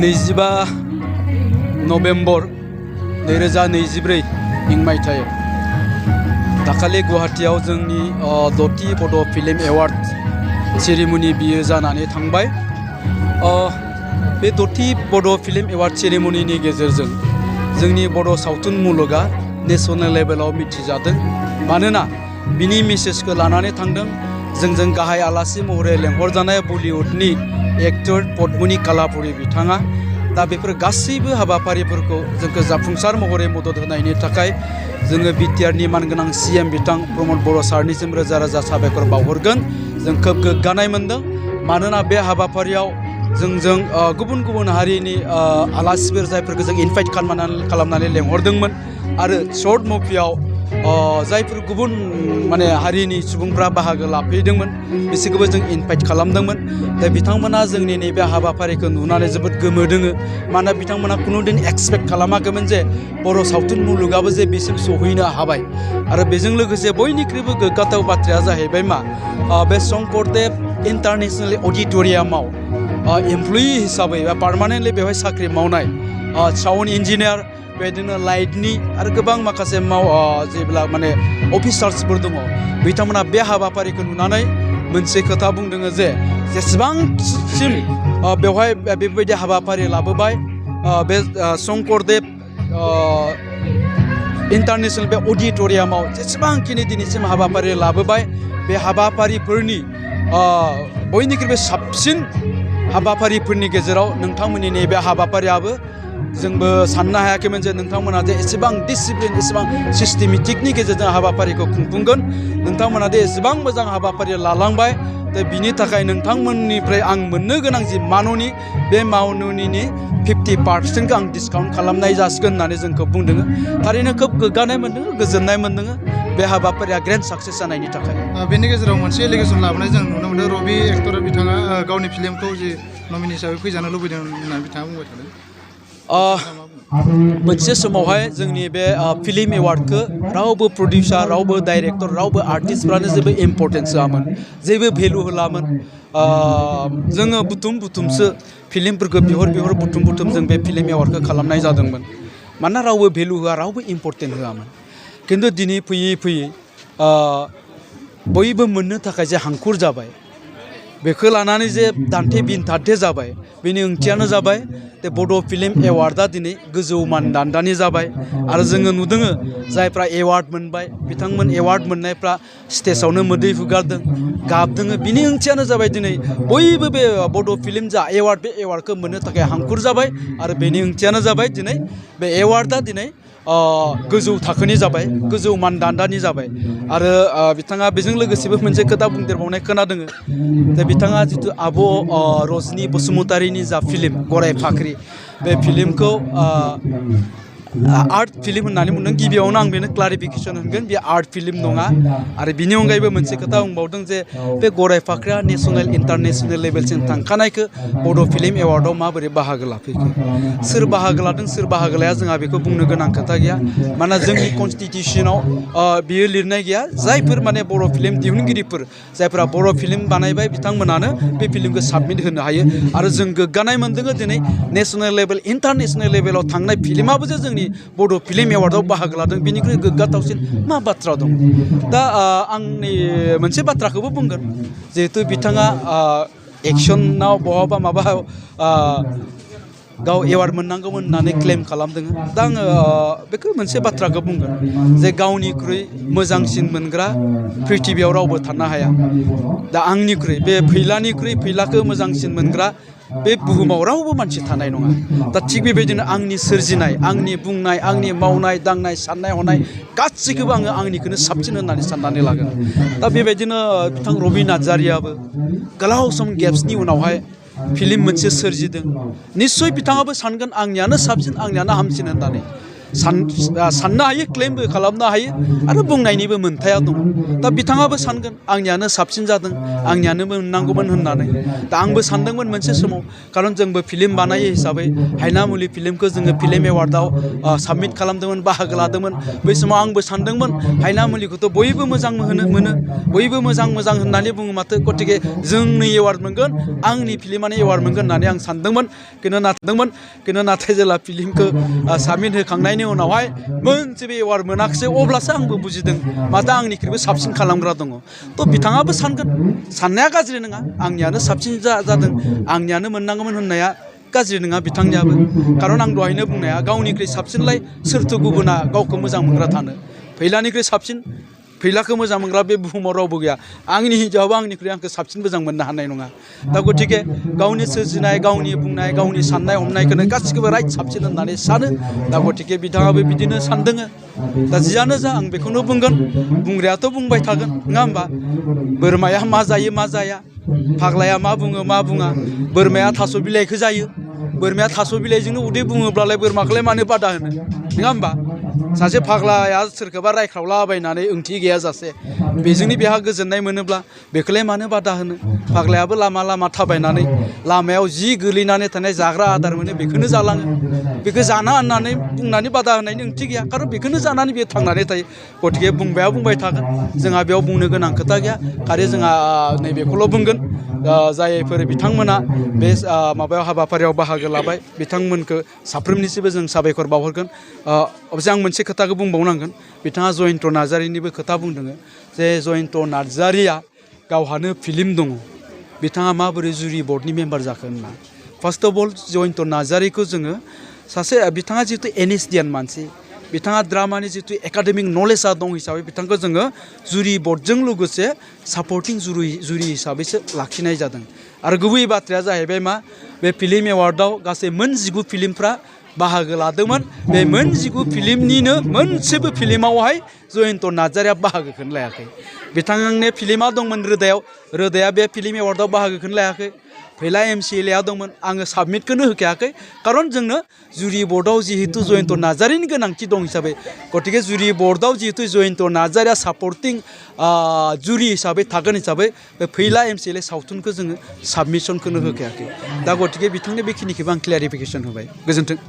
25 November 2024 इं मायथाइयाव दाखालि गुवाहाटीयाव जोंनि 6थि बड' फिल्म एवार्ड सेरेमनि बियो जानानै थांबाय। बे 6थि बड' फिल्म एवार्ड सेरेमनिनि गेजेरजों जोंनि बड' सावथुन मुलुगा नेशनेल लेभेलाव मिथिजादों। मानोना बिनि मेसेजखौ लानानै थांदों जोंजों गाहाय आलासि महरै लेंहरजानाय बलिउडनि एक्टर पद्मिनी कालापुरी बिथाङा। दा बेफोर गासैबो हाबाफारिफोरखौ जोंखौ जाफुंसार महरै मदद होनायनि थाखाय जोङो बिटिआरनि मानगोनां सीएम बिथां प्रमद बर' सारनिसिम रोजा रोजा साबायखर बावहरगोन। जों खोब गोग्गानाय मोनदों। मानोना बे हाबाफारियाव जोंजों गुबुन गुबुन हारिनि आलासिफोर जायफोरखौ जों इनभाइट खालामनानै लेंहरदोंमोन आरो शर्ट मुभियाव जायफोर गुबुन माने हारिनि सुबुंफ्रा बाहागो लाफैदोंमोन बिसोरखौबो जों इनभाइट खालामदोंमोन। दा बिथांमोना जोंनि नैबे हाबाफारिखौ नुनानै जोबोद गोमोदोङो। मानोना बिथांमोना खुनुदिन एक्सपेक्ट खालामाखैमोन जे बर' सावथुन मुलुगाबो जे बिसिम सहैनो हाबाय। आरो बेजों लोगोसे बयनिख्रुइबो गोग्गाथाव बाथ्राया जाहैबाय मा बे शंकरदेव इन्टारनेशनेल अडिट'रियामाव एमप्लयि हिसाबै बा पार्मानेन्टलि बेवहाय साख्रि मावनाय साउन्ड इन्जिनियार बेबायदिनो लाइटनि आरो गोबां माखासे जेब्ला माने अफिसार्सफोर दङ बिथांमोना बे हाबाफारिखौ नुनानै मोनसे खोथा बुंदों जे जेसेबांसिम बेवहाय बेबायदि हाबाफारि लाबोबाय बे शंकरदेव इन्टारनेशनेल बे अडिट'रियामाव जेसेबांखिनि दिनैसिम हाबाफारि लाबोबाय बे हाबाफारिफोरनि बयनिख्रुइबो साबसिन हाबाफारिफोरनि गेजेराव नोंथांमोननि नैबे हाबाफारियाबो जोंबो साननो हायाखैमोन जे नोंथांमोना जे एसेबां डिसिप्लिन एसेबां सिस्टेमेटिकनि गेजेरजों हाबाफारिखौ खुंफुंगोन। नोंथांमोना दे एसेबां मोजां हाबाफारि लालांबाय। दा बिनि थाखाय नोंथांमोननिफ्राय आं मोननो गोनां जि माननि बे माननिनि 50% आं डिसकाउन्ट खालामनाय जासिगोन होननानै जोंखौ बुंदों। थारैनो खोब गोग्गानाय मोनदों, गोजोननाय मोनदों बे हाबाफारिया ग्रेन्ड साक्सेस जानायनि थाखाय। बेनि गेजेराव मोनसे एलिगेसन लाबोनाय जों नुनो मोनदों। रबि एक्टर बिथाङा गावनि फिल्मखौ जि नमिनि हिसाबै फैजानो लुबैदों होननानै बिथाङा बुंबाय थादों। मोनसे समावहाय जोंनि बे फिल्म एवार्डखौ रावबो प्रडिउसार रावबो डाइरेक्टर रावबो आर्टिस्टफ्रानो जेबो इम्पर्टेन्स होआमोन, जेबो भेलु होलामोन। जोङो बुथुमसो फिल्मफोरखौ बिहर बुथुम जों बे फिल्म एवार्डखौ खालामनाय जादोंमोन। मानोना रावबो भेलु होआ रावबो इम्पर्टेन्ट होआमोन। खिन्थु दिनै फैयै बयबो मोननो थाखाय जे हांखुर जाबाय बेखौ लानानै जे दान्थे बिनथान्थे जाबाय बेनि ओंथियानो जाबाय बे बड' फिल्म एवार्डआ दिनै गोजौ मानदान्दानि जाबाय। आरो जोङो नुदों जायफ्रा एवार्ड मोनबाय बिथांमोन एवार्ड मोननायफ्रा स्टेजावनो मोदै हुगारदों, गाबदों। बिनि ओंथियानो जाबाय दिनै बयबो बे बड' फिल्म जा एवार्ड बे एवार्डखौ मोननो थाखाय हांखुर जाबाय। आरो बेनि ओंथियानो जाबाय दिनै बे एवार्डआ दिनै गोजौ थाखोनि जाबाय, गोजौ मानदान्दानि जाबाय। आरो बिथाङा बेजों लोगोसेबो मोनसे खोथा बुंदेरबावनाय खोनादों जे बिथाङा जिथु आब' रजनि बसुमतारीनि जा फिल्म गराय फाख्रि बे फिल्मखौ आर्ट फिल्म होननानै बुंदों। गिबियावनो आं बेनो क्लारिफिकेसन होगोन बे आर्ट फिल्म नङा। आरो बिनि अनगायैबो मोनसे खोथा बुंबावदों जे बे गराय फाख्रिया नेशनेल इन्टारनेशनेल लेभेलसिम थांखानायखौ बड' फिल्म एवार्डआव माबोरै बाहागो लाफैखो, सोर बाहागो लादों सोर बाहागो लाया जोंहा बेखौ बुंनो गोनां खोथा गैया। मानोना जोंनि कनस्टिटिउसनाव बियो लिरनाय गैया। जायफोर माने बर' फिल्म दिहुनगिरिफोर जायफोरा बर' फिल्म बानायबाय बिथांमोनानो बे फिल्मखौ साबमिट होनो हायो। आरो जों गोग्गानाय मोनदों दिनै नेशनेल लेभेल इन्टारनेशनेल लेभेलाव थांनाय फिल्माबो जे जोंनि बड' फिल्म एवार्डआव बाहागो लादों बेनिख्रुइ गोग्गाथावसिन मा बाथ्रा दं। दा आंनि मोनसे बाथ्राखौबो बुंगोन जिहेथु बिथाङा एक्सनाव बहाबा माबा गाव एवार्ड मोननांगौमोन होननानै क्लेम खालामदों। दा आङो बेखौ मोनसे बाथ्राखौ बुंगोन जे गावनिख्रुइ मोजांसिन मोनग्रा प्रिथिबियाव रावबो थानो हाया। दा आंनिख्रुइ बे फैलाखौ मोजांसिन मोनग्रा बे बुहुमाव रावबो मानसि थानाय नङा। दा थिग बेबायदिनो आंनि सोरजिनाय आंनि बुंनाय आंनि मावनाय दांनाय साननाय हनाय गासैखौबो आङो आंनिखौनो साबसिन होननानै साननानै लागोन। दा बेबायदिनो बिथां रबि नार्जारियाबो गोलाव सम गेप्सनि उनावहाय फिल्म मोनसे सोरजिदों। निस्सय बिथाङाबो सानगोन आंनियानो साबसिन आंनियानो हामसिन होननानै। साननो हायो क्लेमबो खालामनो हायो आरो बुंनायनिबो मोन्थाया दङ दा बिथाङाबो सानगोन आंनियानो साबसिन जादों आंनियानो मोननांगौमोन होननानै दा आंबो सानदोंमोन मोनसे समाव खारन जोंबो फिल्म बानायो हिसाबै हायनामुलि फिल्मखौ जोङो फिल्म एवार्डआव साबमिट खालामदोंमोन बाहागो लादोंमोन बै समाव आंबो सानदोंमोन हायनामुलिखौथ' बयबो मोजां मोनो बयबो मोजां होननानै बुङो माथो गतिके जोंनो एवार्ड मोनगोन आंनि फिल्मानो एवार्ड मोनगोन होननानै आं सानदोंमोन खिन्थु नाथाय जेला फिल्मखौ साबमिट होखांनायनि उनावहाय मोनसेबो एवार्ड मोनाखिसै अब्लासो आंबो बुजिदों माथो आंनिख्रुइबो साबसिन खालामग्रा दङ थ' बिथाङाबो सानगोन साननाया गाज्रि नङा आंनियानो साबसिन जादों आंनियानो मोननांगौमोन होननाया गाज्रि नङा बिथांनियाबो खारन आं दहायनो बुंनाया गावनिख्रुइ साबसिनलाय सोरथो गुबुना गावखौ मोजां मोनग्रा थानो फैलानिख्रुइ साबसिन फैलाखौ मोजां मोनग्रा बे बुहुमाव रावबो गैया आंनि हिन्जावाबो आंनिख्रुइ आंखौ साबसिन मोजां मोननो हानाय नङा दा गतिके गावनि सोरजिनाय गावनि बुंनाय गावनि साननाय हनायखौनो गासिखौबो राइट साबसिन होननानै सानो दा गतिके बिथाङाबो बिदिनो सानदों दा जियानो जा आं बेखौनो बुंगोन बुंग्रायाथ' बुंबाय थागोन नङा होमबा बोरमाया मा जायो मा जाया फाग्लाया मा बुङो मा बुङा बोरमाया थास' बिलाइखौ जायो बोरमाया थास' बिलाइजोंनो उदै बुङोब्लालाय बोरमाखौलाय मानो बादा होनो नङा होमबा सासे फाग्लाया सोरखौबा रायख्रावलाबायनानै ओंथि गैयाजासे बेजोंनो बेहा गोजोननाय मोनोब्ला बेखौलाय मानो बादा होनो फाग्लायाबो लामा थाबायनानै लामायाव जि गोलैनानै थानाय जाग्रा आदार मोनो बेखौनो जालाङो बेखौ जाना होननानै बुंनानै बादा होनायनि ओंथि गैया खारन बेखौनो जानानै बेयो थांनानै थायो गतिके बुंबाया बुंबाय थागोन जोंहा बेयाव बुंनो गोनां खोथा गैया खालि जोंहा नैबेखौल' बुंगोन जायफोर बिथांमोना बे माबायाव हाबाफारियाव बाहागो लाबाय बिथांमोनखौ साफ्रोमनिसिबो जों साबायखर बावहरगोन अबयसे आं मोनसे खोथाखौ बुंबावनांगोन बिथाङा जयन्त नार्जारिनिबो खोथा बुंदों जे जयन्त नार्जारिया गावहानो फिल्म दङ बिथाङा माबोरै जुरि बर्डनि मेम्बार जाखो होनना फार्स्ट अफ अल जयन्त नार्जारिखौ जोङो सासे बिथाङा जिहेतु एनएसडियान मानसि बिथाङा ड्रामानि जितु एकाडेमिक नलेजआ दं हिसाबै बिथांखौ जोङो जुरि बर्डजों लोगोसे सापर्टिं जुरि हिसाबैसो लाखिनाय जादों आरो गुबै बाथ्राया जाहैबाय मा बे फिल्म एवार्डआव गासै मोन 19 फिल्मफ्रा बाहागो लादोंमोन बे मोन 19 फिल्मनिनो मोनसेबो फिल्मावहाय जयन्त नार्जारिया बाहागोखौनो लायाखै बिथांनि फिल्मा दंमोन रोदाया बे फिल्म एवार्डआव बाहागोखौनो लायाखै फैला MCLA दंमोन आङो साबमिटखौनो होखायाखै खारन जोंनो जुरि बर्डआव जिहेतु जयन्त नार्जारिनि गोनांथि दं हिसाबै गतिके जुरि बर्डआव जिहेतु जयन्त नार्जारिया सापर्टिं जुरि हिसाबै थागोन हिसाबै बे फैला MCLA सावथुनखौ जोङो साबमिसनखौनो होखायाखै दा गतिके बिथांनि बेखिनिखौबो आं क्लियारिफिकेसन होबाय गोजोन्थों